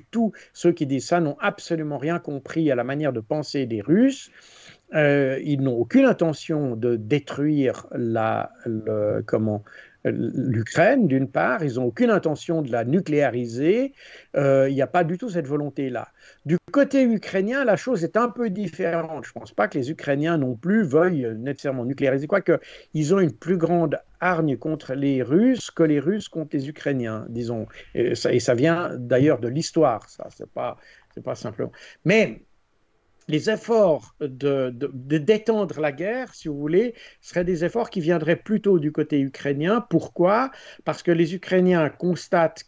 tout. Ceux qui disent ça n'ont absolument rien compris à la manière de penser des Russes. Ils n'ont aucune intention de détruire l'Ukraine, d'une part. Ils n'ont aucune intention de la nucléariser. Il n'y a pas du tout cette volonté-là. Du côté ukrainien, la chose est un peu différente. Je ne pense pas que les Ukrainiens non plus veuillent nécessairement nucléariser, quoique ils ont une plus grande hargne contre les Russes que les Russes contre les Ukrainiens, disons. Et ça vient d'ailleurs de l'histoire, ça, c'est pas simplement. Mais les efforts de détendre la guerre, si vous voulez, seraient des efforts qui viendraient plutôt du côté ukrainien. Pourquoi? Parce que les Ukrainiens constatent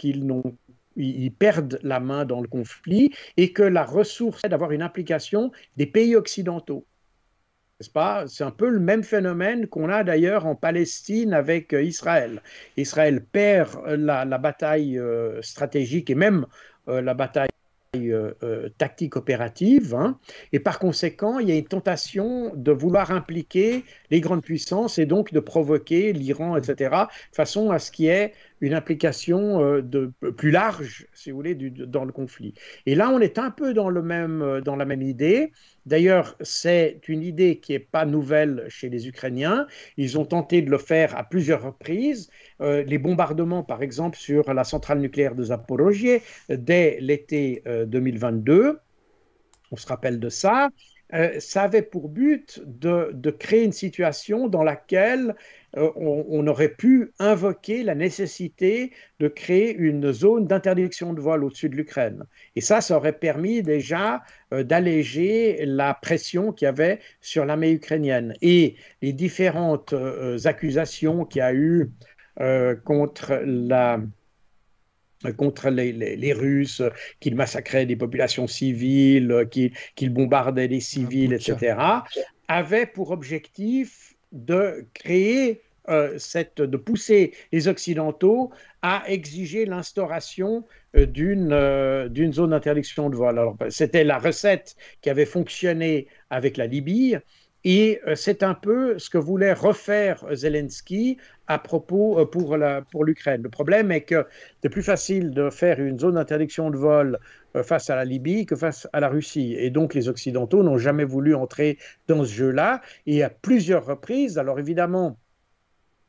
ils perdent la main dans le conflit et que la ressource est d'avoir une implication des pays occidentaux. N'est-ce pas? C'est un peu le même phénomène qu'on a d'ailleurs en Palestine avec Israël. Israël perd la bataille stratégique et même la bataille tactique opérative, hein, et par conséquent, il y a une tentation de vouloir impliquer les grandes puissances et donc de provoquer l'Iran, etc., de façon à ce qu'il y ait une implication plus large, si vous voulez, dans le conflit. Et là, on est un peu dans la même idée. D'ailleurs, c'est une idée qui n'est pas nouvelle chez les Ukrainiens. Ils ont tenté de le faire à plusieurs reprises. Les bombardements, par exemple, sur la centrale nucléaire de Zaporozhye dès l'été 2022, on se rappelle de ça, ça avait pour but de créer une situation dans laquelle on aurait pu invoquer la nécessité de créer une zone d'interdiction de vol au-dessus de l'Ukraine. Et ça aurait permis déjà d'alléger la pression qu'il y avait sur l'armée ukrainienne. Et les différentes accusations qu'il y a eu contre les Russes, qu'ils massacraient des populations civiles, qu'ils bombardaient des civils, etc., avaient pour objectif de créer, de pousser les Occidentaux à exiger l'instauration d'une zone d'interdiction de vol. Alors, c'était la recette qui avait fonctionné avec la Libye. Et c'est un peu ce que voulait refaire Zelensky à propos pour l'Ukraine. Le problème est que c'est plus facile de faire une zone d'interdiction de vol face à la Libye que face à la Russie. Et donc les Occidentaux n'ont jamais voulu entrer dans ce jeu-là. Et à plusieurs reprises, alors évidemment,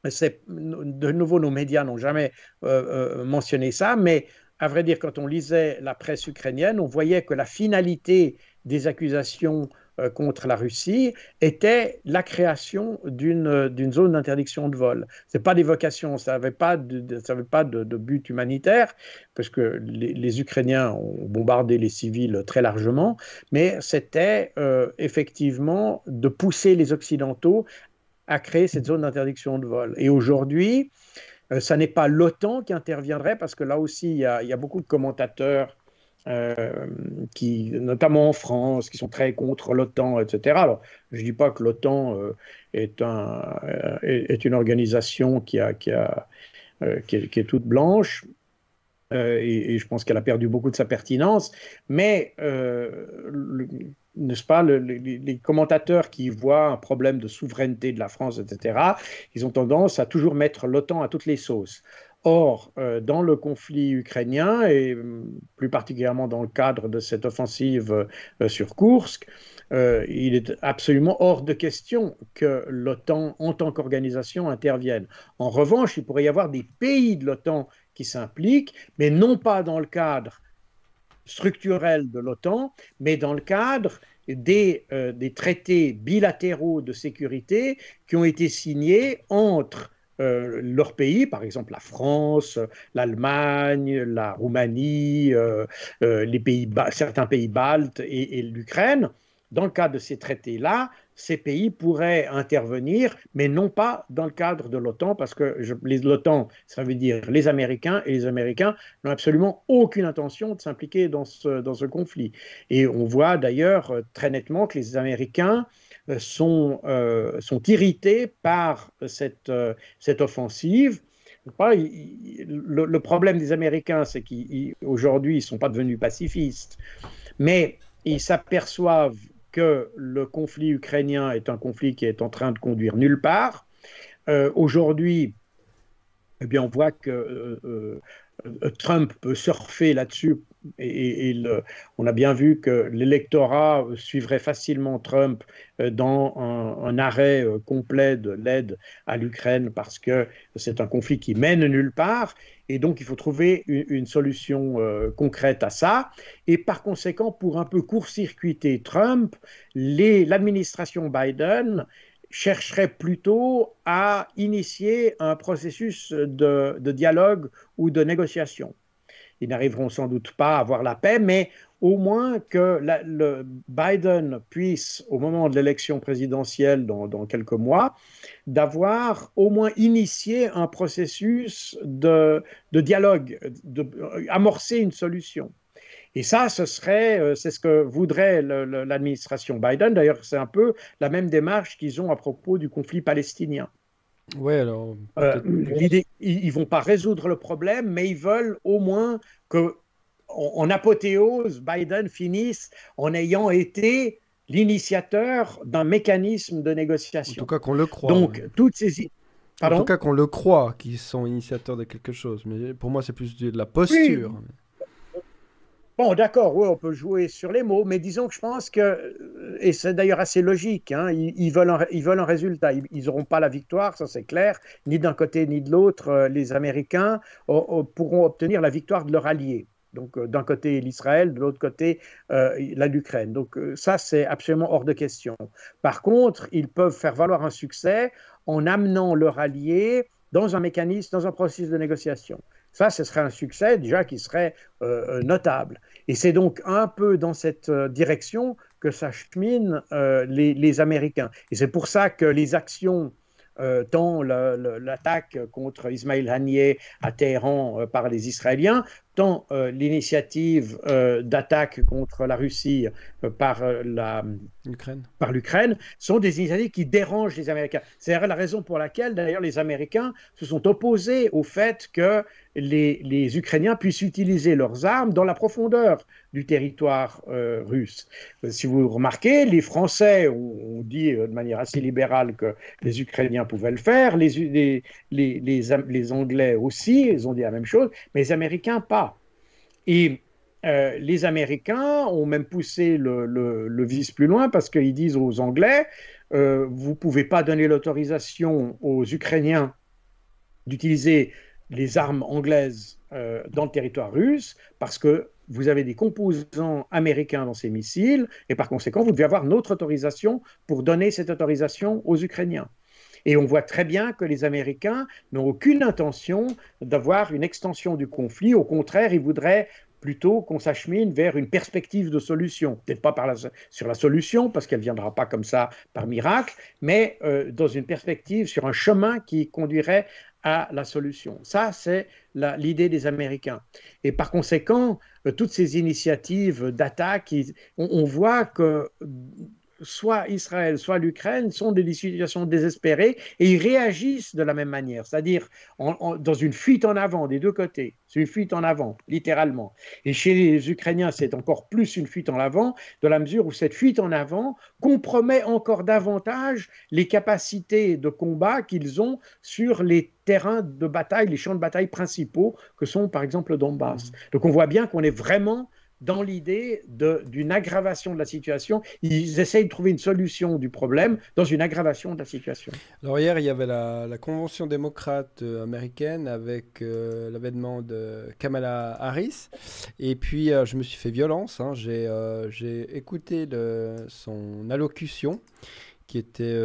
de nouveau, nos médias n'ont jamais mentionné ça, mais à vrai dire, quand on lisait la presse ukrainienne, on voyait que la finalité des accusations contre la Russie était la création d'une zone d'interdiction de vol. Ce n'est pas d'évocation, ça n'avait pas de but humanitaire, parce que les Ukrainiens ont bombardé les civils très largement, mais c'était effectivement de pousser les Occidentaux à créer cette zone d'interdiction de vol. Et aujourd'hui, ça n'est pas l'OTAN qui interviendrait, parce que là aussi, il y a beaucoup de commentateurs notamment en France, qui sont très contre l'OTAN, etc. Alors, je ne dis pas que l'OTAN est une organisation qui est toute blanche, et je pense qu'elle a perdu beaucoup de sa pertinence, mais n'est-ce pas, les commentateurs qui voient un problème de souveraineté de la France, etc., ils ont tendance à toujours mettre l'OTAN à toutes les sauces. Or, dans le conflit ukrainien, et plus particulièrement dans le cadre de cette offensive sur Koursk, il est absolument hors de question que l'OTAN, en tant qu'organisation, intervienne. En revanche, il pourrait y avoir des pays de l'OTAN qui s'impliquent, mais non pas dans le cadre structurel de l'OTAN, mais dans le cadre des traités bilatéraux de sécurité qui ont été signés entre leurs pays, par exemple la France, l'Allemagne, la Roumanie, certains pays baltes et l'Ukraine. Dans le cadre de ces traités-là, ces pays pourraient intervenir, mais non pas dans le cadre de l'OTAN, parce que l'OTAN, ça veut dire les Américains, et les Américains n'ont absolument aucune intention de s'impliquer dans ce conflit. Et on voit d'ailleurs très nettement que les Américains sont irrités par cette offensive. Le problème des Américains, c'est qu'aujourd'hui, ils ne sont pas devenus pacifistes, mais ils s'aperçoivent que le conflit ukrainien est un conflit qui est en train de conduire nulle part. Aujourd'hui, eh bien, on voit que Trump peut surfer là-dessus on a bien vu que l'électorat suivrait facilement Trump dans un arrêt complet de l'aide à l'Ukraine parce que c'est un conflit qui mène nulle part. Et donc, il faut trouver une solution concrète à ça. Et par conséquent, pour un peu court-circuiter Trump, l'administration Biden chercherait plutôt à initier un processus de dialogue ou de négociation. Ils n'arriveront sans doute pas à avoir la paix, mais au moins que le Biden puisse, au moment de l'élection présidentielle dans quelques mois, d'avoir au moins initié un processus de dialogue, amorcer une solution. Et ça, c'est ce que voudrait l'administration Biden. D'ailleurs, c'est un peu la même démarche qu'ils ont à propos du conflit palestinien. Ouais, alors peut-être. L'idée, ils vont pas résoudre le problème, mais ils veulent au moins que, en apothéose, Biden finisse en ayant été l'initiateur d'un mécanisme de En tout négociation. cas, qu'on le croit. Ouais. Donc, toutes ces... En tout Pardon? cas, qu'on le croit qu'ils sont initiateurs de quelque chose. Mais pour moi, c'est plus de la Oui, posture. bon, d'accord, oui, on peut jouer sur les mots, mais disons que je pense que, et c'est d'ailleurs assez logique, hein, ils veulent un résultat. Ils n'auront pas la victoire, ça c'est clair, ni d'un côté ni de l'autre. Les Américains pourront obtenir la victoire de leur allié. Donc, d'un côté l'Israël, de l'autre côté l'Ukraine. Donc, ça, c'est absolument hors de question. Par contre, ils peuvent faire valoir un succès en amenant leur allié dans un mécanisme, dans un processus de négociation. Ça, ce serait un succès déjà qui serait notable. Et c'est donc un peu dans cette direction que s'acheminent les Américains. Et c'est pour ça que les actions, tant l'attaque contre Ismail Haniyeh à Téhéran par les Israéliens, tant l'initiative d'attaque contre la Russie L'Ukraine. par l'Ukraine, sont des initiatives qui dérangent les Américains. C'est la raison pour laquelle, d'ailleurs, les Américains se sont opposés au fait que les Ukrainiens puissent utiliser leurs armes dans la profondeur du territoire russe. Si vous remarquez, les Français ont dit de manière assez libérale que les Ukrainiens pouvaient le faire, les Anglais aussi, ils ont dit la même chose, mais les Américains pas. Et les Américains ont même poussé le vice plus loin parce qu'ils disent aux Anglais, vous ne pouvez pas donner l'autorisation aux Ukrainiens d'utiliser les armes anglaises dans le territoire russe parce que vous avez des composants américains dans ces missiles et par conséquent, vous devez avoir notre autorisation pour donner cette autorisation aux Ukrainiens. Et on voit très bien que les Américains n'ont aucune intention d'avoir une extension du conflit. Au contraire, ils voudraient plutôt qu'on s'achemine vers une perspective de solution. Peut-être pas sur la solution, parce qu'elle ne viendra pas comme ça par miracle, mais dans une perspective, sur un chemin qui conduirait à la solution. Ça, c'est l'idée des Américains. Et par conséquent, toutes ces initiatives d'attaque, on voit que soit Israël, soit l'Ukraine sont des situations désespérées et ils réagissent de la même manière, c'est-à-dire dans une fuite en avant des deux côtés. C'est une fuite en avant, littéralement. Et chez les Ukrainiens, c'est encore plus une fuite en avant, dans la mesure où cette fuite en avant compromet encore davantage les capacités de combat qu'ils ont sur les terrains de bataille, les champs de bataille principaux que sont par exemple le Donbass. Donc on voit bien qu'on est vraiment dans l'idée d'une aggravation de la situation. Ils essayent de trouver une solution du problème dans une aggravation de la situation. Alors hier, il y avait la convention démocrate américaine avec l'avènement de Kamala Harris. Et puis, je me suis fait violence. Hein. J'ai écouté son allocution qui était...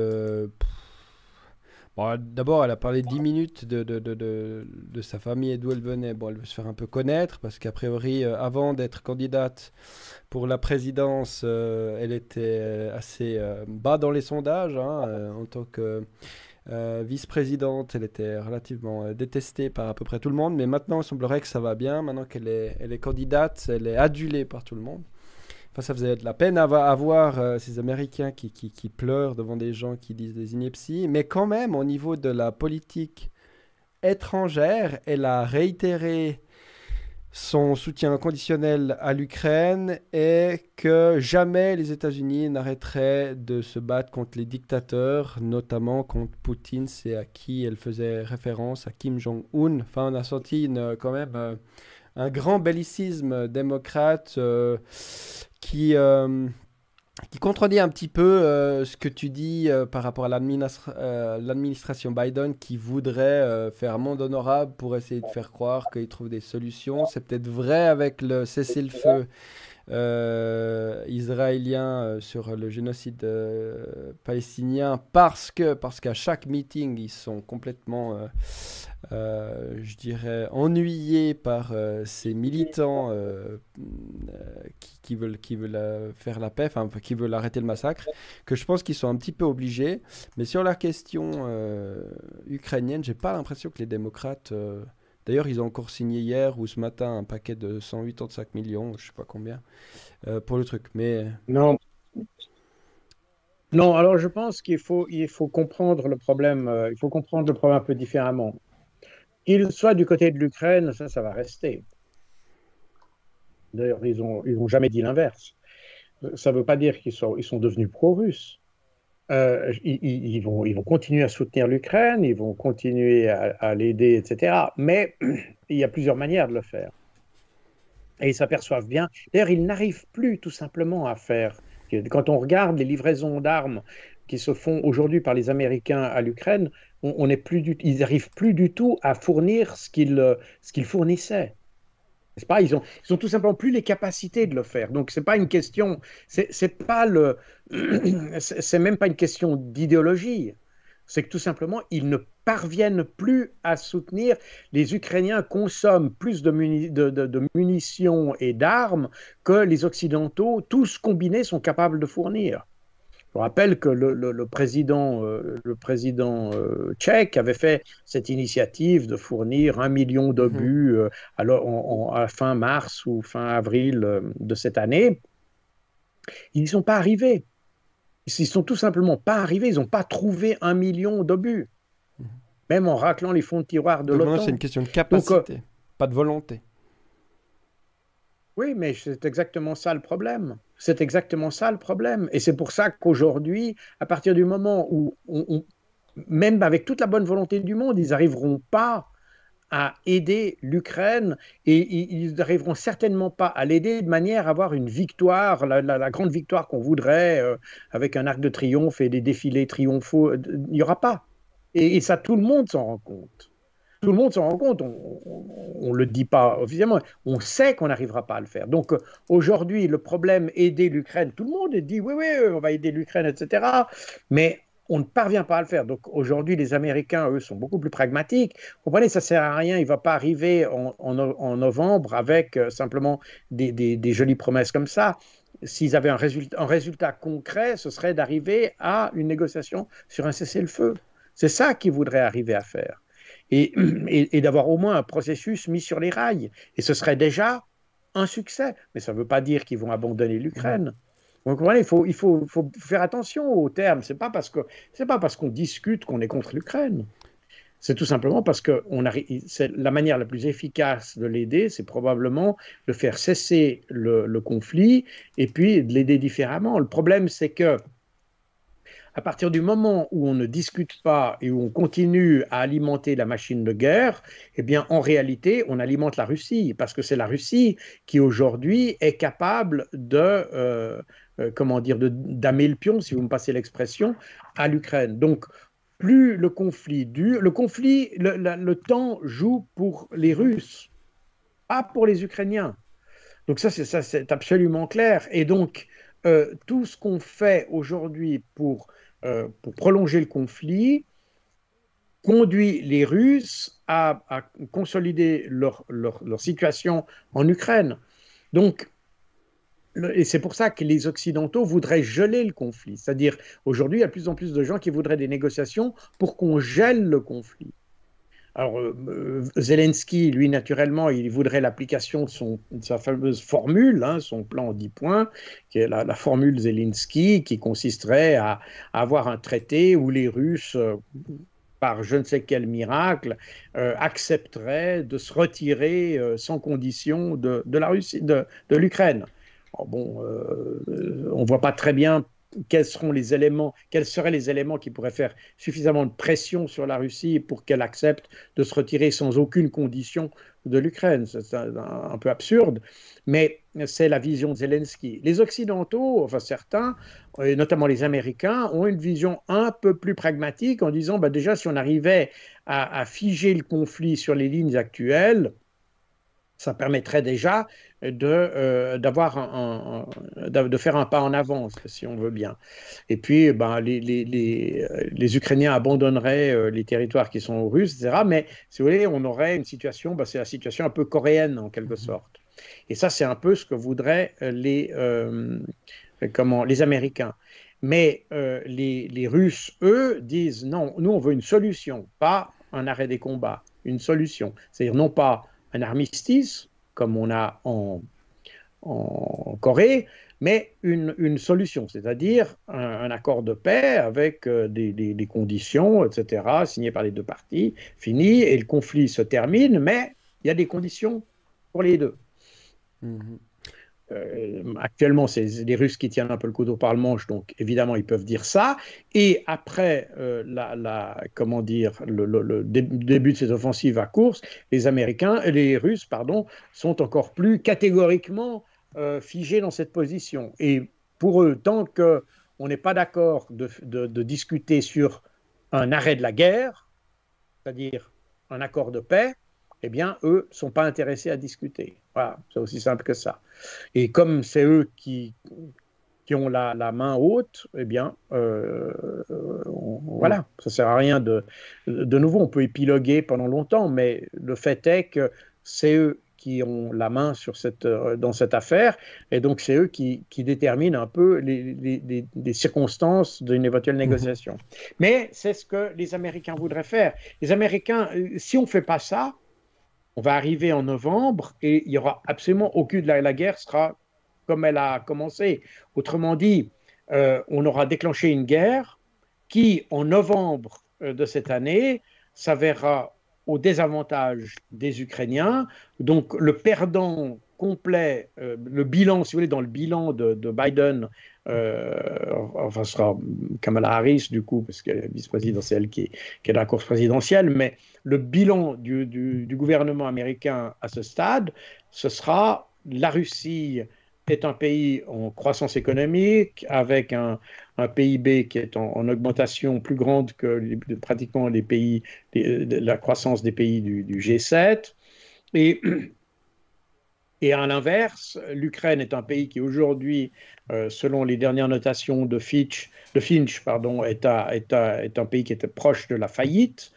Bon, d'abord, elle a parlé 10 minutes de sa famille et d'où elle venait. Bon, elle veut se faire un peu connaître parce qu'a priori, avant d'être candidate pour la présidence, elle était assez bas dans les sondages. Hein, en tant que vice-présidente, elle était relativement détestée par à peu près tout le monde. Mais maintenant, il semblerait que ça va bien. Maintenant elle est candidate, elle est adulée par tout le monde. Enfin, ça faisait de la peine à voir ces Américains qui pleurent devant des gens qui disent des inepties. Mais quand même, au niveau de la politique étrangère, elle a réitéré son soutien inconditionnel à l'Ukraine et que jamais les États-Unis n'arrêteraient de se battre contre les dictateurs, notamment contre Poutine, c'est à qui elle faisait référence, à Kim Jong-un. Enfin, on a senti quand même un grand bellicisme démocrate qui, euh, qui contredit un petit peu ce que tu dis par rapport à l'administration Biden qui voudrait faire monde honorable pour essayer de faire croire qu'il trouve des solutions. C'est peut-être vrai avec le cessez-le-feu israélien sur le génocide palestinien parce qu'à chaque meeting, ils sont complètement, je dirais, ennuyés par ces militants qui veulent faire la paix, enfin, qui veulent arrêter le massacre, que je pense qu'ils sont un petit peu obligés. Mais sur la question ukrainienne, j'ai pas l'impression que les démocrates... D'ailleurs, ils ont encore signé hier ou ce matin un paquet de 185 millions, je sais pas combien, pour le truc. Mais Non, non, alors je pense il faut comprendre le problème, il faut comprendre le problème un peu différemment. Qu'il soit du côté de l'Ukraine, ça va rester. D'ailleurs, ils ont jamais dit l'inverse. Ça ne veut pas dire ils sont devenus pro-russes. Ils vont continuer à soutenir l'Ukraine, ils vont continuer à l'aider, etc. Mais il y a plusieurs manières de le faire. Et ils s'aperçoivent bien. D'ailleurs, ils n'arrivent plus tout simplement à faire. Quand on regarde les livraisons d'armes qui se font aujourd'hui par les Américains à l'Ukraine, on est plus ils n'arrivent plus du tout à fournir ce qu'ils fournissaient. C'est pas, ils ont tout simplement plus les capacités de le faire. Donc c'est pas une question, c'est pas le, c'est même pas une question d'idéologie. C'est que tout simplement ils ne parviennent plus à soutenir. Les Ukrainiens consomment plus de munitions et d'armes que les Occidentaux, tous combinés, sont capables de fournir. Je rappelle que le président tchèque avait fait cette initiative de fournir 1 million mhm. d'obus à fin mars ou fin avril de cette année. Ils n'y sont pas arrivés. Ils ne sont tout simplement pas arrivés. Ils n'ont pas trouvé 1 million d'obus, même en raclant les fonds de tiroir de Donc maintenant, c'est une l'OTAN. question de Donc, capacité, pas de volonté. oui, mais c'est exactement ça le problème. C'est exactement ça le problème. Et c'est pour ça qu'aujourd'hui, à partir du moment où, même avec toute la bonne volonté du monde, ils n'arriveront pas à aider l'Ukraine et ils n'arriveront certainement pas à l'aider de manière à avoir une victoire, la grande victoire qu'on voudrait, avec un arc de triomphe et des défilés triomphaux. Il n'y aura pas. Et ça, tout le monde s'en rend compte. Tout le monde s'en rend compte, on ne le dit pas officiellement, on sait qu'on n'arrivera pas à le faire. Donc aujourd'hui, le problème, aider l'Ukraine, tout le monde dit oui, oui, on va aider l'Ukraine, etc. Mais on ne parvient pas à le faire. Donc aujourd'hui, les Américains, eux, sont beaucoup plus pragmatiques. Vous comprenez, ça ne sert à rien, il ne va pas arriver en novembre avec simplement des jolies promesses comme ça. S'ils avaient un résultat concret, ce serait d'arriver à une négociation sur un cessez-le-feu. C'est ça qu'ils voudraient arriver à faire et, et d'avoir au moins un processus mis sur les rails. Et ce serait déjà un succès. Mais ça ne veut pas dire qu'ils vont abandonner Mhm. l'Ukraine. Donc voilà, faut faire attention aux termes. C'est pas parce qu'on discute qu'on est contre l'Ukraine. C'est tout simplement parce que la manière la plus efficace de l'aider, c'est probablement de faire cesser le conflit et puis de l'aider différemment. Le problème, c'est que à partir du moment où on ne discute pas et où on continue à alimenter la machine de guerre, eh bien, en réalité, on alimente la Russie, parce que c'est la Russie qui, aujourd'hui, est capable comment dire, d'amer le pion, si vous me passez l'expression, à l'Ukraine. Donc, plus le conflit dure, le temps joue pour les Russes, pas pour les Ukrainiens. Donc ça, c'est absolument clair. Et donc, tout ce qu'on fait aujourd'hui pour prolonger le conflit conduit les Russes à consolider leur situation en Ukraine. Donc, et c'est pour ça que les Occidentaux voudraient geler le conflit. C'est-à-dire, aujourd'hui, il y a de plus en plus de gens qui voudraient des négociations pour qu'on gèle le conflit. Alors, Zelensky, lui, naturellement, il voudrait l'application de sa fameuse formule, hein, son plan en 10 points, qui est la formule Zelensky, qui consisterait à avoir un traité où les Russes, par je ne sais quel miracle, accepteraient de se retirer sans condition de la Russie, de l'Ukraine. Bon, on ne voit pas très bien quels seront les éléments, quels seraient les éléments qui pourraient faire suffisamment de pression sur la Russie pour qu'elle accepte de se retirer sans aucune condition de l'Ukraine. C'est un peu absurde, mais c'est la vision de Zelensky. Les Occidentaux, enfin certains, et notamment les Américains, ont une vision un peu plus pragmatique en disant, bah déjà, si on arrivait à figer le conflit sur les lignes actuelles, ça permettrait déjà de faire un pas en avance, si on veut bien. Et puis, ben, les Ukrainiens abandonneraient les territoires qui sont russes, etc. Mais si vous voulez, on aurait une situation, ben, c'est la situation un peu coréenne en quelque sorte. Et ça, c'est un peu ce que voudraient les Américains. Mais les Russes, eux, disent non, nous, on veut une solution, pas un arrêt des combats, une solution. C'est-à-dire non pas un armistice, comme on a en Corée, mais une solution, c'est-à-dire un accord de paix avec des conditions, etc., signées par les deux parties, fini, et le conflit se termine, mais il y a des conditions pour les deux. Mhm. Actuellement, c'est les Russes qui tiennent un peu le couteau par le manche, donc évidemment, ils peuvent dire ça. Et après comment dire, le début de ces offensives à course, les Russes, pardon, sont encore plus catégoriquement figés dans cette position. Et pour eux, tant qu'on n'est pas d'accord de discuter sur un arrêt de la guerre, c'est-à-dire un accord de paix, eh bien, eux ne sont pas intéressés à discuter. Voilà, c'est aussi simple que ça. Et comme c'est eux qui ont la main haute, eh bien, voilà, ça ne sert à rien de nouveau. On peut épiloguer pendant longtemps, mais le fait est que c'est eux qui ont la main dans cette affaire, et donc c'est eux qui déterminent un peu les circonstances d'une éventuelle négociation. Mais c'est ce que les Américains voudraient faire. Les Américains, si on ne fait pas ça, on va arriver en novembre et il n'y aura absolument aucune. La guerre sera comme elle a commencé. Autrement dit, on aura déclenché une guerre qui, en novembre de cette année, s'avérera au désavantage des Ukrainiens. Donc, le perdant complet, le bilan, si vous voulez, dans le bilan de Biden, enfin, ce sera Kamala Harris, du coup, parce qu'elle est vice-présidentielle qui est dans la course présidentielle, mais le bilan du gouvernement américain à ce stade, ce sera la Russie est un pays en croissance économique, avec un PIB qui est en augmentation plus grande que pratiquement la croissance des pays du G7. Et, et à l'inverse, l'Ukraine est un pays qui aujourd'hui, selon les dernières notations de Finch, pardon, est un pays qui était proche de la faillite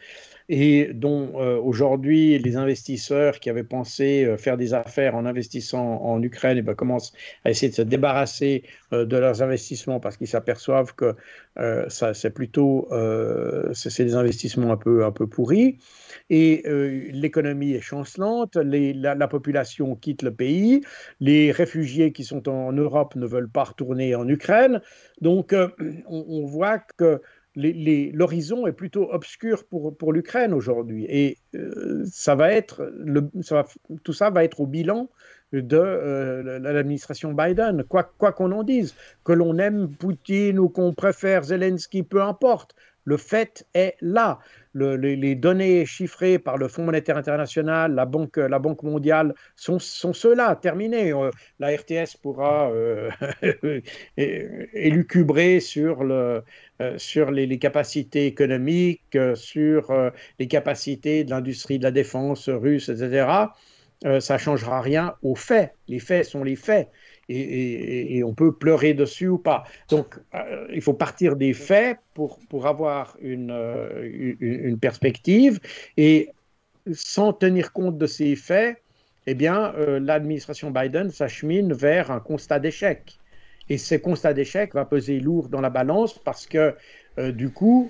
et dont aujourd'hui les investisseurs qui avaient pensé faire des affaires en investissant en Ukraine commencent à essayer de se débarrasser de leurs investissements parce qu'ils s'aperçoivent que c'est plutôt c'est des investissements un peu pourris. Et l'économie est chancelante, la population quitte le pays, les réfugiés qui sont en Europe ne veulent pas retourner en Ukraine. Donc on voit que l'horizon est plutôt obscur pour l'Ukraine aujourd'hui. Et tout ça va être au bilan de l'administration Biden. Quoi qu'on en dise, que l'on aime Poutine ou qu'on préfère Zelensky, peu importe. Le fait est là. Les données chiffrées par le Fonds monétaire international, la Banque mondiale, sont ceux-là, terminés. La RTS pourra élucubrer sur les capacités économiques, sur les capacités de l'industrie de la défense russe, etc. Ça ne changera rien aux faits. Les faits sont les faits. Et on peut pleurer dessus ou pas. Donc, il faut partir des faits pour avoir une perspective. Et sans tenir compte de ces faits, eh bien, l'administration Biden s'achemine vers un constat d'échec. Et ce constat d'échec va peser lourd dans la balance parce que, du coup,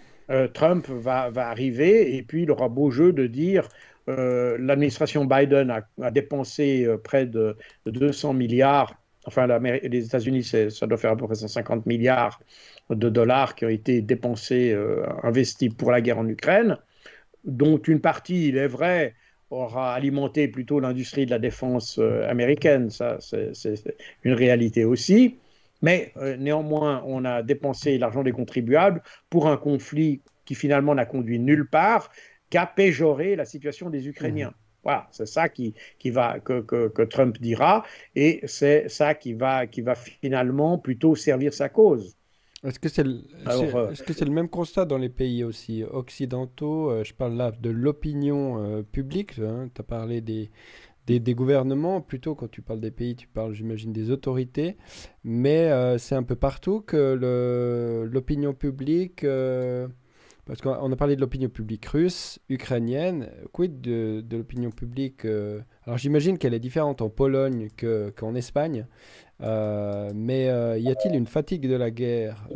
Trump va arriver et puis il aura beau jeu de dire l'administration Biden a dépensé près de 200 milliards, enfin les États-Unis, ça doit faire à peu près 150 milliards de dollars qui ont été dépensés, investis pour la guerre en Ukraine, dont une partie, il est vrai, aura alimenté plutôt l'industrie de la défense américaine, ça c'est une réalité aussi. Mais néanmoins, on a dépensé l'argent des contribuables pour un conflit qui finalement n'a conduit nulle part, qu'à péjorer la situation des Mhm. Ukrainiens. Voilà, c'est ça que Trump dira, et c'est ça qui va finalement plutôt servir sa cause. Est-ce que c'est Alors, est-ce que c'est le même constat dans les pays aussi occidentaux? Je parle là de l'opinion publique. Tu as parlé des gouvernements. Plutôt, quand tu parles des pays, tu parles, j'imagine, des autorités. Mais c'est un peu partout que l'opinion publique. Parce qu'on a parlé de l'opinion publique russe, ukrainienne. Quid de l'opinion publique alors j'imagine qu'elle est différente en Pologne qu'en Espagne. Mais y a-t-il une fatigue de la guerre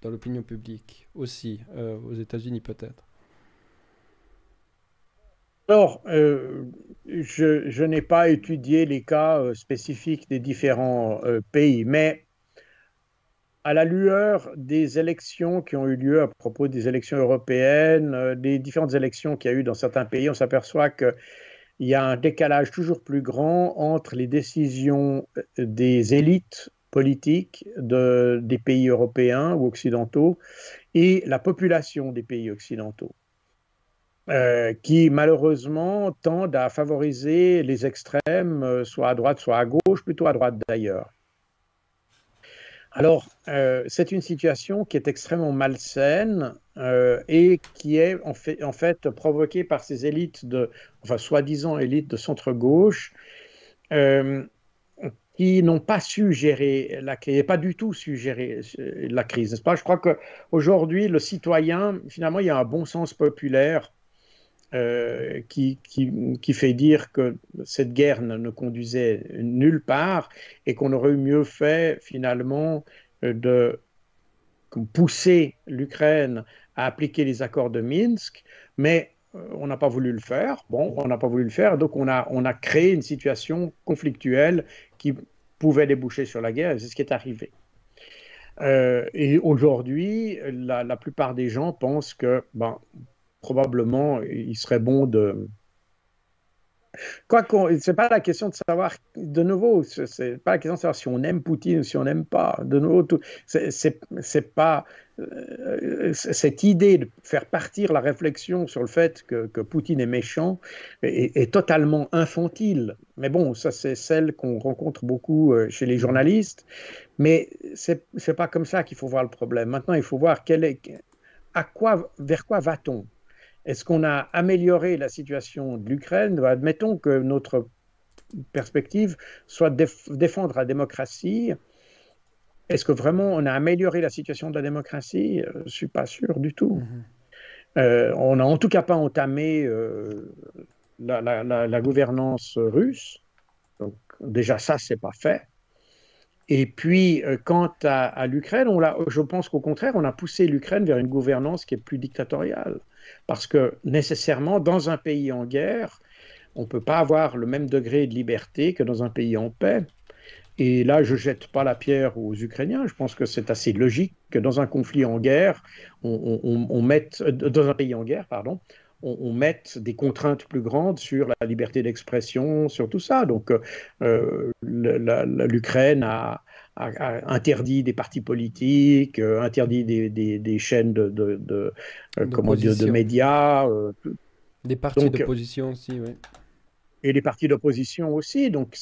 dans l'opinion publique aussi, aux États-Unis peut-être? alors, je n'ai pas étudié les cas spécifiques des différents pays, mais à la lueur des élections qui ont eu lieu à propos des élections européennes, des différentes élections qu'il y a eu dans certains pays, on s'aperçoit qu'il y a un décalage toujours plus grand entre les décisions des élites politiques des pays européens ou occidentaux et la population des pays occidentaux, qui malheureusement tendent à favoriser les extrêmes, soit à droite, soit à gauche, plutôt à droite d'ailleurs. Alors, c'est une situation qui est extrêmement malsaine et qui est en fait provoquée par ces élites enfin, soi-disant élites de centre-gauche, euh, qui n'ont pas su gérer la crise, pas du tout su gérer la crise, n'est-ce pas? Je crois qu'aujourd'hui, le citoyen, finalement, il y a un bon sens populaire qui fait dire que cette guerre ne conduisait nulle part et qu'on aurait eu mieux fait finalement de pousser l'Ukraine à appliquer les accords de Minsk, mais on n'a pas voulu le faire. Bon, on n'a pas voulu le faire, donc on a créé une situation conflictuelle qui pouvait déboucher sur la guerre, et c'est ce qui est arrivé. Et aujourd'hui, la plupart des gens pensent que ben, probablement il serait bon de, quoi qu'on, c'est pas la question de savoir, de nouveau, c'est pas la question de savoir si on aime Poutine ou si on n'aime pas. De nouveau, c'est pas cette idée de faire partir la réflexion sur le fait que Poutine est méchant est totalement infantile. Mais bon, ça c'est celle qu'on rencontre beaucoup chez les Mhm. journalistes. Mais c'est pas comme ça qu'il faut voir le problème. Maintenant, il faut voir vers quoi va-t-on? Est-ce qu'on a amélioré la situation de l'Ukraine? Admettons que notre perspective soit de défendre la démocratie. Est-ce que vraiment on a amélioré la situation de la démocratie? Je ne suis pas sûr du tout. Mhm. On n'a en tout cas pas entamé la gouvernance russe. Donc, déjà, ça, c'est pas fait. Et puis, quant à l'Ukraine, je pense qu'au contraire, on a poussé l'Ukraine vers une gouvernance qui est plus dictatoriale. Parce que nécessairement, dans un pays en guerre, on ne peut pas avoir le même degré de liberté que dans un pays en paix. Et là, je ne jette pas la pierre aux Ukrainiens. Je pense que c'est assez logique que dans un conflit en guerre, on mette, dans un pays en guerre, pardon, on mette des contraintes plus grandes sur la liberté d'expression, sur tout ça. Donc, l'Ukraine a interdit des partis politiques, interdit des chaînes comment dire, de D'opposition. médias. Des partis Donc, d'opposition aussi, oui. et les partis d'opposition aussi. Donc,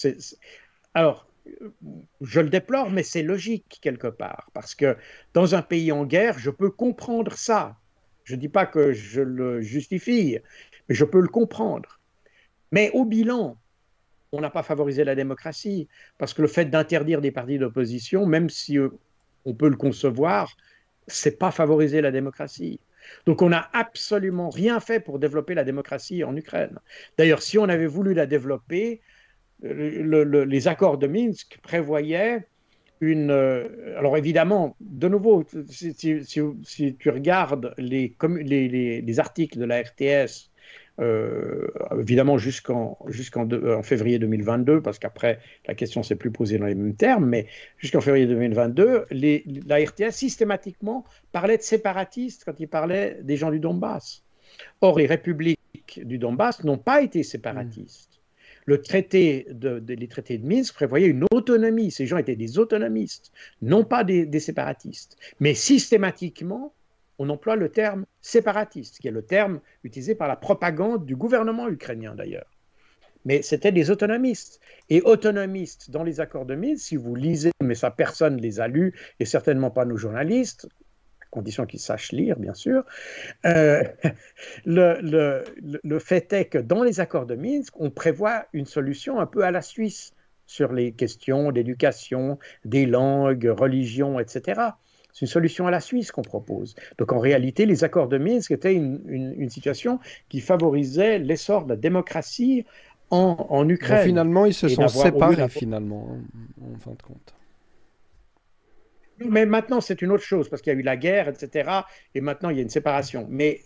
alors, je le déplore, mais c'est logique quelque part, parce que dans un pays en guerre, je peux comprendre ça. Je ne dis pas que je le justifie, mais je peux le comprendre. Mais au bilan, on n'a pas favorisé la démocratie, parce que le fait d'interdire des partis d'opposition, même si on peut le concevoir, c'est pas favoriser la démocratie. Donc on n'a absolument rien fait pour développer la démocratie en Ukraine. D'ailleurs, si on avait voulu la développer, les accords de Minsk prévoyaient une. Alors évidemment, de nouveau, si tu regardes les articles de la RTS, évidemment en février 2022, parce qu'après la question s'est plus posée dans les mêmes termes, mais jusqu'en février 2022, la RTS systématiquement parlait de séparatistes quand il parlait des gens du Donbass. Or, les républiques du Donbass n'ont pas été Mhm. séparatistes. les traités de Minsk prévoyaient une autonomie. Ces gens étaient des autonomistes, non pas des séparatistes. Mais systématiquement, on emploie le terme séparatiste, qui est le terme utilisé par la propagande du gouvernement ukrainien d'ailleurs. Mais c'était des autonomistes. Et autonomistes, dans les accords de Minsk, si vous lisez, mais ça personne ne les a lus, et certainement pas nos journalistes, à condition qu'ils sachent lire, bien sûr, euh, le fait est que dans les accords de Minsk, on prévoit une solution un peu à la Suisse sur les questions d'éducation, des langues, religion, etc. C'est une solution à la Suisse qu'on propose. Donc en réalité, les accords de Minsk étaient une situation qui favorisait l'essor de la démocratie en Bon, Ukraine. finalement, ils se Et sont d'avoir, au lieu séparés, d'avoir finalement, en fin de compte. Mais maintenant, c'est une autre chose, parce qu'il y a eu la guerre, etc. Et maintenant, il y a une séparation. Mais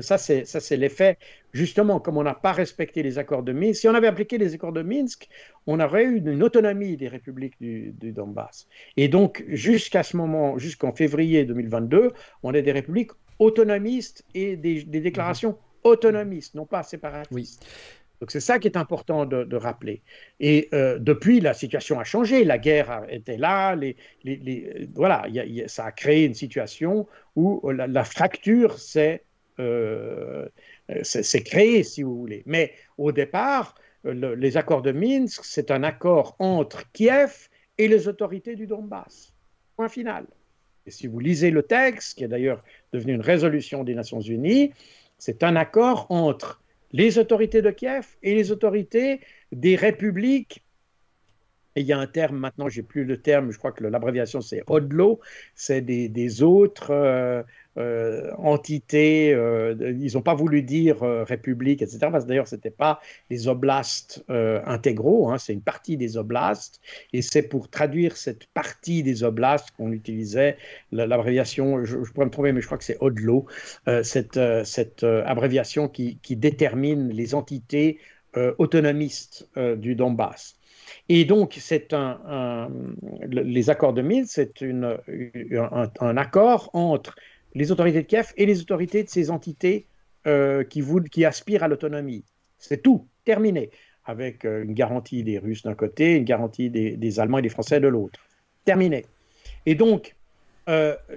ça, c'est l'effet, justement, comme on n'a pas respecté les accords de Minsk. Si on avait appliqué les accords de Minsk, on aurait eu une autonomie des républiques du Donbass. Et donc, jusqu'à ce moment, jusqu'en février 2022, on est des républiques autonomistes et des Mhm. déclarations autonomistes, non pas Oui. séparatistes. Donc c'est ça qui est important de rappeler. Et depuis, la situation a changé. La guerre était là. Voilà, ça a créé une situation où la fracture s'est créée, si vous voulez. Mais au départ, les accords de Minsk, c'est un accord entre Kiev et les autorités du Donbass. Point final. Et si vous lisez le texte, qui est d'ailleurs devenu une résolution des Nations Unies, c'est un accord entre les autorités de Kiev et les autorités des républiques. Et il y a un terme, maintenant, je n'ai plus le terme, je crois que l'abréviation c'est ODLO, c'est des autres entités, ils n'ont pas voulu dire république, etc., parce que d'ailleurs, ce n'était pas les oblasts intégraux, hein, c'est une partie des oblasts, et c'est pour traduire cette partie des oblasts qu'on utilisait l'abréviation, je pourrais me tromper, mais je crois que c'est ODLO, cette abréviation qui détermine les entités autonomistes du Donbass. Et donc, les accords de Minsk, c'est un accord entre les autorités de Kiev et les autorités de ces entités qui aspirent à l'autonomie. C'est tout, terminé, avec une garantie des Russes d'un côté, une garantie des Allemands et des Français de l'autre. Terminé. Et donc,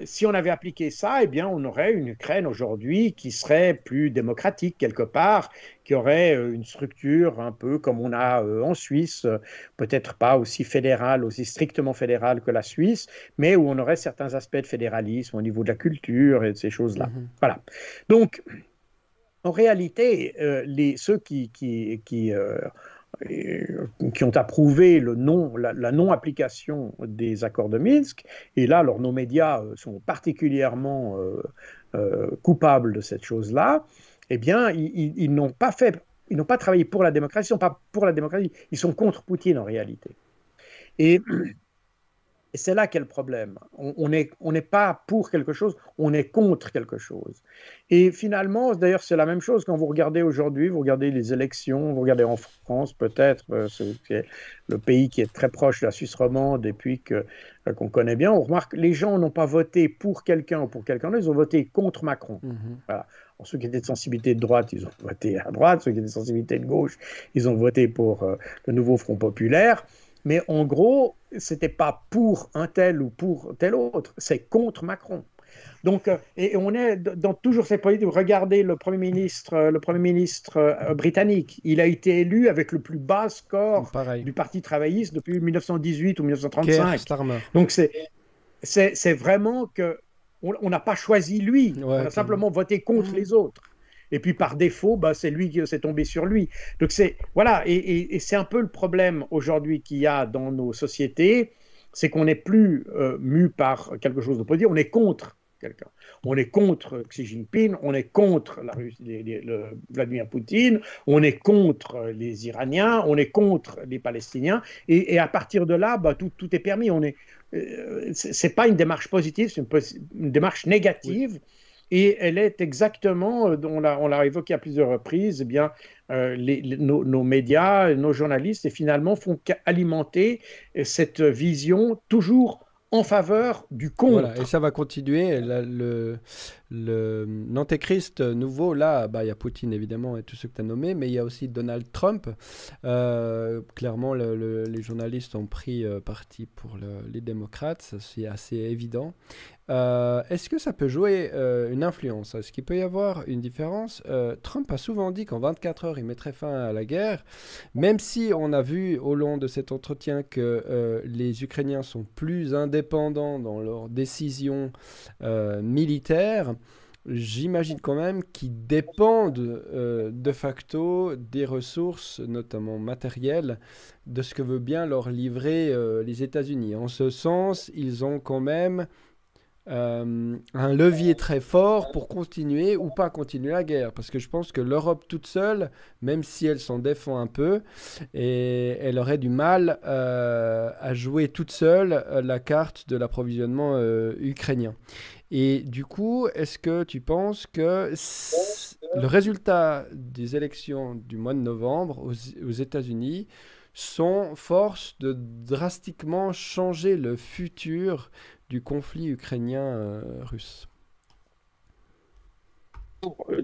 si on avait appliqué ça, eh bien, on aurait une Ukraine aujourd'hui qui serait plus démocratique quelque part, qui aurait une structure un peu comme on a en Suisse, peut-être pas aussi fédérale, aussi strictement fédérale que la Suisse, mais où on aurait certains aspects de fédéralisme au niveau de la culture et de ces choses-là. Mhm. Voilà. Donc, en réalité, ceux qui ont approuvé la non-application des accords de Minsk. Et là, alors, nos médias sont particulièrement coupables de cette chose-là. Eh bien, ils n'ont pas fait, ils n'ont pas travaillé pour la démocratie, ils ne sont pas pour la démocratie, ils sont contre Poutine en réalité. Et et c'est là qu'est le problème. On n'est pas pour quelque chose, on est contre quelque chose. Et finalement, d'ailleurs, c'est la même chose quand vous regardez aujourd'hui, vous regardez les élections, vous regardez en France peut-être, le pays qui est très proche de la Suisse romande et puis qu'on connaît bien, on remarque que les gens n'ont pas voté pour quelqu'un ou pour quelqu'un d'autre, ils ont voté contre Macron. Mhm. Voilà. Alors, ceux qui étaient de sensibilité de droite, ils ont voté à droite, ceux qui étaient de sensibilité de gauche, ils ont voté pour le nouveau Front populaire. Mais en gros, ce n'était pas pour un tel ou pour tel autre, c'est contre Macron. Donc, et on est dans toujours ces politiques. Regardez le premier ministre britannique. Il a été élu avec le plus bas score Pareil. du Parti travailliste depuis 1918 ou Keir 1935. Starmer. Donc, c'est vraiment que on n'a pas choisi lui. On Ouais, a simplement voté contre Mhm. les autres. Et puis par défaut, bah, c'est lui qui s'est tombé sur lui. Donc c'est voilà, et c'est un peu le problème aujourd'hui qu'il y a dans nos sociétés, c'est qu'on n'est plus mu par quelque chose de positif, on est contre quelqu'un. On est contre Xi Jinping, on est contre Vladimir Poutine, on est contre les Iraniens, on est contre les Palestiniens, et à partir de là, bah, tout est permis. C'est pas une démarche positive, c'est une démarche Oui. négative. Et elle est exactement, on l'a évoqué à plusieurs reprises, eh bien, nos médias, nos journalistes, et finalement font qu'alimenter cette vision toujours en faveur du Voilà, et contre. ça va continuer. l'antéchrist nouveau, là, bah, il y a Poutine évidemment et tous ceux que tu as nommés, mais il y a aussi Donald Trump. Clairement, les journalistes ont pris parti pour les démocrates, ça c'est assez évident. Est-ce que ça peut jouer une influence? Est-ce qu'il peut y avoir une différence? Trump a souvent dit qu'en 24 heures, il mettrait fin à la guerre, même si on a vu au long de cet entretien que les Ukrainiens sont plus indépendants dans leurs décisions militaires. J'imagine quand même qu'ils dépendent de facto des ressources, notamment matérielles, de ce que veut bien leur livrer les États-Unis. En ce sens, ils ont quand même un levier très fort pour continuer ou pas continuer la guerre. Parce que je pense que l'Europe toute seule, même si elle s'en défend un peu, et elle aurait du mal à jouer toute seule la carte de l'approvisionnement ukrainien. Et du coup, est-ce que tu penses que le résultat des élections du mois de novembre aux États-Unis sont force de drastiquement changer le futur du conflit ukrainien-russe?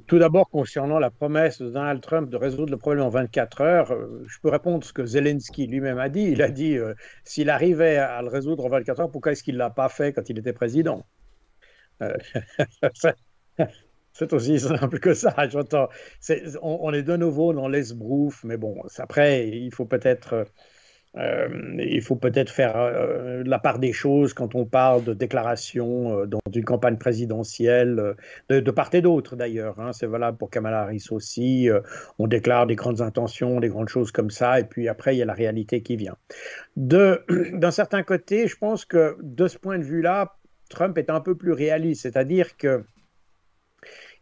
Tout d'abord, concernant la promesse de Donald Trump de résoudre le problème en 24 heures, je peux répondre ce que Zelensky lui-même a dit. Il a dit, s'il arrivait à le résoudre en 24 heures, pourquoi est-ce qu'il ne l'a pas fait quand il était président? Euh, c'est aussi simple que ça. J'entends. On est de nouveau dans l'esbrouf, mais bon, après, il faut peut-être faire la part des choses quand on parle de déclarations dans une campagne présidentielle, de part et d'autre d'ailleurs. Hein, c'est valable pour Kamala Harris aussi. On déclare des grandes intentions, des grandes choses comme ça, et puis après, il y a la réalité qui vient. D'un certain côté, je pense que de ce point de vue-là, Trump est un peu plus réaliste, c'est-à-dire que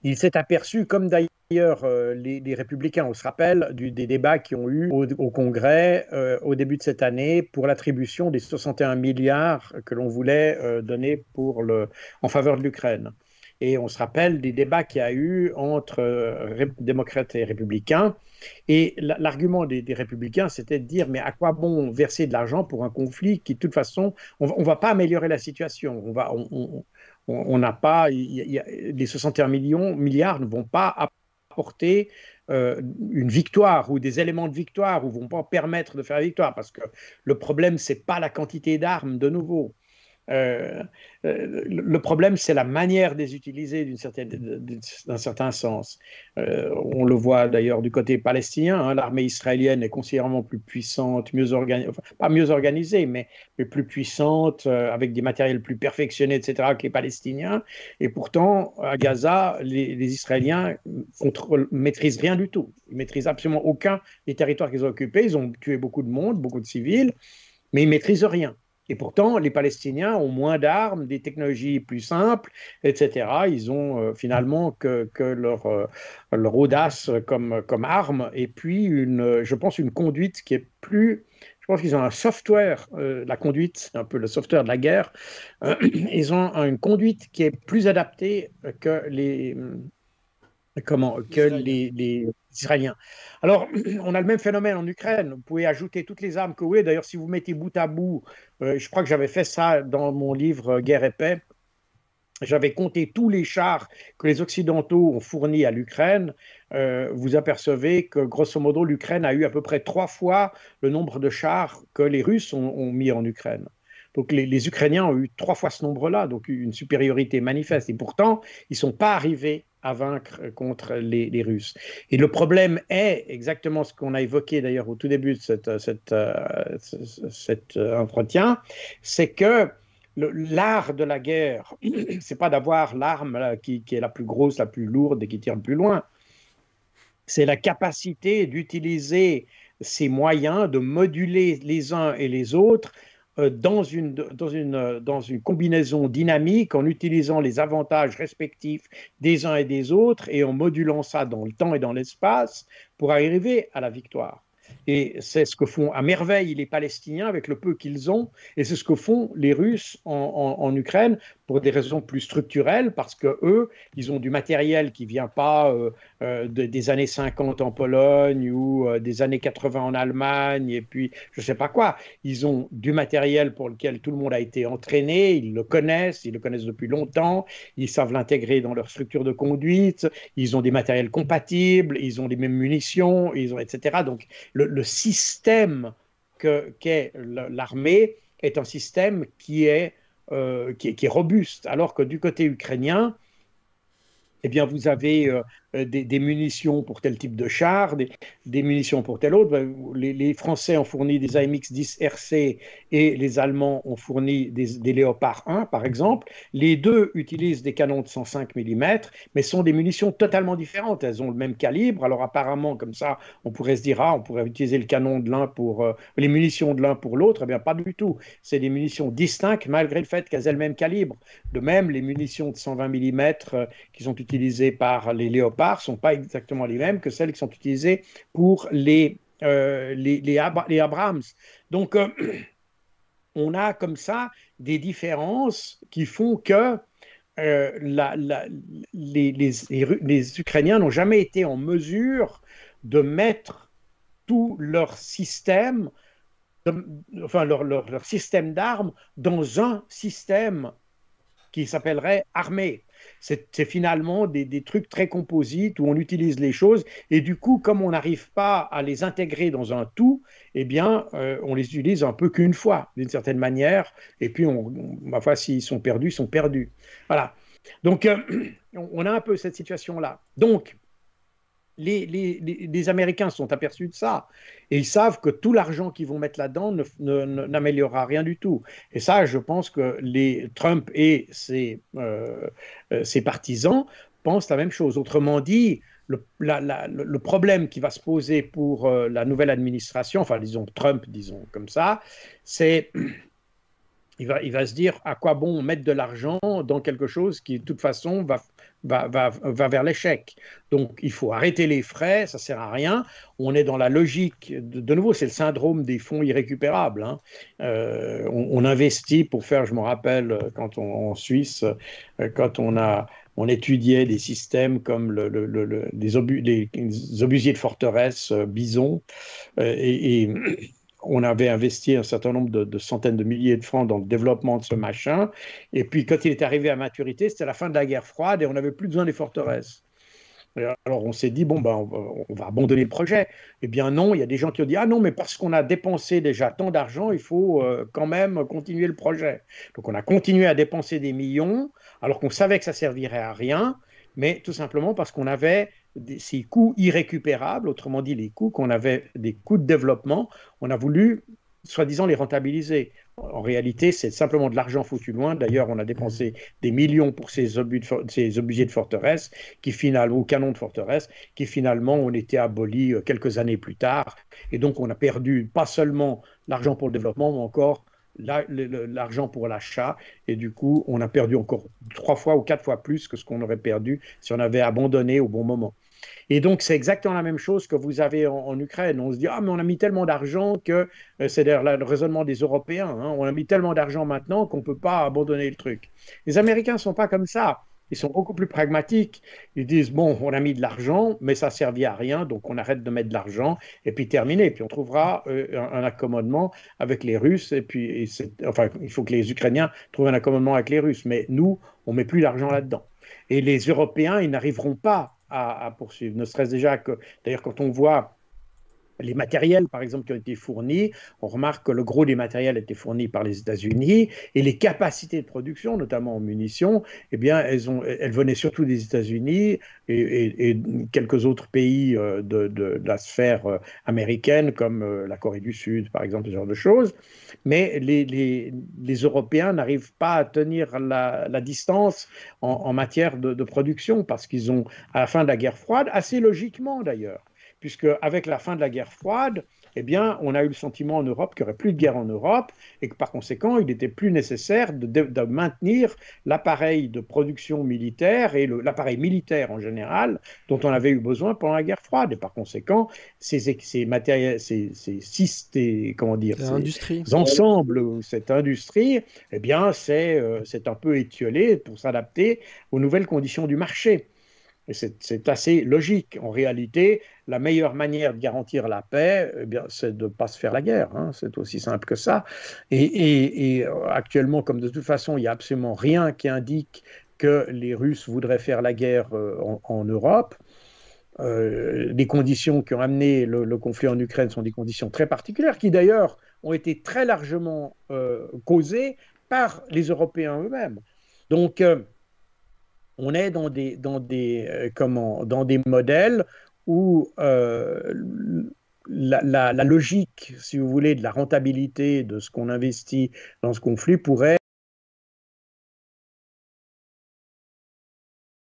il s'est aperçu, comme d'ailleurs les républicains, on se rappelle des débats qui ont eu au Congrès au début de cette année pour l'attribution des 61 milliards que l'on voulait donner en faveur de l'Ukraine. Et on se rappelle des débats qu'il y a eu entre démocrates et républicains. Et l'argument des républicains, c'était de dire, mais à quoi bon verser de l'argent pour un conflit qui, de toute façon, on ne va pas améliorer la situation. On n'a pas, les 61 milliards ne vont pas apporter une victoire ou des éléments de victoire ou ne vont pas permettre de faire la victoire parce que le problème, ce n'est pas la quantité d'armes de nouveau. Euh, le problème, c'est la manière de les utiliser d'un certain sens. On le voit d'ailleurs du côté palestinien. Hein, l'armée israélienne est considérablement plus puissante, mieux organisée, enfin, pas mieux organisée, mais plus puissante, avec des matériels plus perfectionnés, etc., que les Palestiniens. Et pourtant, à Gaza, les Israéliens maîtrisent rien du tout. Ils maîtrisent absolument aucun des territoires qu'ils ont occupés. Ils ont tué beaucoup de monde, beaucoup de civils, mais ils maîtrisent rien. Et pourtant, les Palestiniens ont moins d'armes, des technologies plus simples, etc. Ils ont finalement que leur audace comme arme, et puis je pense, une conduite qui est plus. Je pense qu'ils ont un software, la conduite, un peu le software de la guerre. Ils ont une conduite qui est plus adaptée que les Israéliens. Alors, on a le même phénomène en Ukraine. Vous pouvez ajouter toutes les armes que vous voulez. D'ailleurs, si vous mettez bout à bout, je crois que j'avais fait ça dans mon livre Guerre et paix. J'avais compté tous les chars que les Occidentaux ont fournis à l'Ukraine. Vous apercevez que, grosso modo, l'Ukraine a eu à peu près 3 fois le nombre de chars que les Russes ont mis en Ukraine. Donc les Ukrainiens ont eu 3 fois ce nombre-là, donc une supériorité manifeste. Et pourtant, ils ne sont pas arrivés à vaincre contre les Russes. Et le problème est exactement ce qu'on a évoqué d'ailleurs au tout début de cet entretien, c'est que l'art de la guerre, c'est pas d'avoir l'arme qui est la plus grosse, la plus lourde et qui tire le plus loin. C'est la capacité d'utiliser ces moyens, de moduler les uns et les autres dans une combinaison dynamique en utilisant les avantages respectifs des uns et des autres et en modulant ça dans le temps et dans l'espace pour arriver à la victoire. Et c'est ce que font à merveille les Palestiniens avec le peu qu'ils ont, et c'est ce que font les Russes en Ukraine pour des raisons plus structurelles, parce que eux, ils ont du matériel qui vient pas des années 50 en Pologne ou des années 80 en Allemagne, et puis je sais pas quoi. Ils ont du matériel pour lequel tout le monde a été entraîné, ils le connaissent depuis longtemps, ils savent l'intégrer dans leur structure de conduite, ils ont des matériels compatibles, ils ont les mêmes munitions, ils ont, etc. Donc le système qu'est l'armée est un système qui est robuste, alors que du côté ukrainien, eh bien, vous avez des munitions pour tel type de char, des munitions pour tel autre. Ben, les Français ont fourni des AMX-10 RC et les Allemands ont fourni des Léopard 1, par exemple. Les deux utilisent des canons de 105 mm, mais sont des munitions totalement différentes. Elles ont le même calibre. Alors, apparemment, comme ça, on pourrait se dire, ah, on pourrait utiliser le canon de l'un pour les munitions de l'un pour l'autre. Eh bien, pas du tout. C'est des munitions distinctes, malgré le fait qu'elles aient le même calibre. De même, les munitions de 120 mm qui sont utilisées par les Léopards ne sont pas exactement les mêmes que celles qui sont utilisées pour les Abrams. Donc, on a comme ça des différences qui font que les Ukrainiens n'ont jamais été en mesure de mettre tout leur système, enfin leur système d'armes dans un système qui s'appellerait armée. C'est finalement des trucs très composites où on utilise les choses et du coup, comme on n'arrive pas à les intégrer dans un tout, eh bien, on les utilise un peu qu'une fois, d'une certaine manière, et puis, ma foi, s'ils sont perdus, ils sont perdus. Voilà. Donc, on a un peu cette situation-là. Donc, les Américains sont aperçus de ça et ils savent que tout l'argent qu'ils vont mettre là-dedans n'améliorera rien du tout. Et ça, je pense que Trump et ses partisans pensent la même chose. Autrement dit, le problème qui va se poser pour la nouvelle administration, enfin disons Trump, disons comme ça, c'est il va se dire à quoi bon mettre de l'argent dans quelque chose qui, de toute façon, va vers l'échec. Donc, il faut arrêter les frais, ça ne sert à rien. On est dans la logique, de nouveau, c'est le syndrome des fonds irrécupérables. Hein. On investit pour faire, je me rappelle, en Suisse, quand on étudiait des systèmes comme les obusiers de forteresse, Bison, et on avait investi un certain nombre de centaines de milliers de francs dans le développement de ce machin. Et puis, quand il est arrivé à maturité, c'était la fin de la guerre froide et on n'avait plus besoin des forteresses. Alors, on s'est dit, bon, ben, on va abandonner le projet. Eh bien, non, il y a des gens qui ont dit, ah non, mais parce qu'on a dépensé déjà tant d'argent, il faut quand même continuer le projet. Donc, on a continué à dépenser des millions, alors qu'on savait que ça servirait à rien, mais tout simplement parce qu'on avait ces coûts irrécupérables, autrement dit les coûts qu'on avait, des coûts de développement, on a voulu soi-disant les rentabiliser. En réalité, c'est simplement de l'argent foutu loin. D'ailleurs, on a dépensé des millions pour ces obusiers de forteresse, ou canons de forteresse, qui finalement ont été abolis quelques années plus tard. Et donc, on a perdu pas seulement l'argent pour le développement, mais encore l'argent pour l'achat. Et du coup, on a perdu encore 3 fois ou 4 fois plus que ce qu'on aurait perdu si on avait abandonné au bon moment. Et donc, c'est exactement la même chose que vous avez en Ukraine. On se dit, ah, mais on a mis tellement d'argent que c'est le raisonnement des Européens. Hein, on a mis tellement d'argent maintenant qu'on ne peut pas abandonner le truc. Les Américains ne sont pas comme ça. Ils sont beaucoup plus pragmatiques. Ils disent, bon, on a mis de l'argent, mais ça ne servit à rien, donc on arrête de mettre de l'argent, et puis terminé. Puis on trouvera un accommodement avec les Russes, et puis, enfin, il faut que les Ukrainiens trouvent un accommodement avec les Russes, mais nous, on ne met plus d'argent là-dedans. Et les Européens, ils n'arriveront pas à poursuivre. Ne serait-ce déjà que, d'ailleurs, quand on voit les matériels, par exemple, qui ont été fournis, on remarque que le gros des matériels a été fourni par les États-Unis et les capacités de production, notamment en munitions, eh bien, elles venaient surtout des États-Unis et quelques autres pays de la sphère américaine, comme la Corée du Sud, par exemple, ce genre de choses. Mais les Européens n'arrivent pas à tenir la distance en matière de production parce qu'ils ont, à la fin de la guerre froide, assez logiquement d'ailleurs, puisque avec la fin de la guerre froide, eh bien, on a eu le sentiment en Europe qu'il n'y aurait plus de guerre en Europe et que par conséquent, il n'était plus nécessaire de maintenir l'appareil de production militaire et l'appareil militaire en général dont on avait eu besoin pendant la guerre froide. Et par conséquent, ces matériels, comment dire, C'est ces l'industrie. ensembles, cette industrie, eh bien, c'est un peu étiolé pour s'adapter aux nouvelles conditions du marché. Et c'est assez logique. En réalité, la meilleure manière de garantir la paix, eh bien, c'est de ne pas se faire la guerre. Hein. C'est aussi simple que ça. Et actuellement, comme de toute façon, il n'y a absolument rien qui indique que les Russes voudraient faire la guerre en Europe, les conditions qui ont amené le conflit en Ukraine sont des conditions très particulières, qui d'ailleurs ont été très largement causées par les Européens eux-mêmes. Donc, on est dans des modèles où la logique, si vous voulez, de la rentabilité de ce qu'on investit dans ce conflit pourrait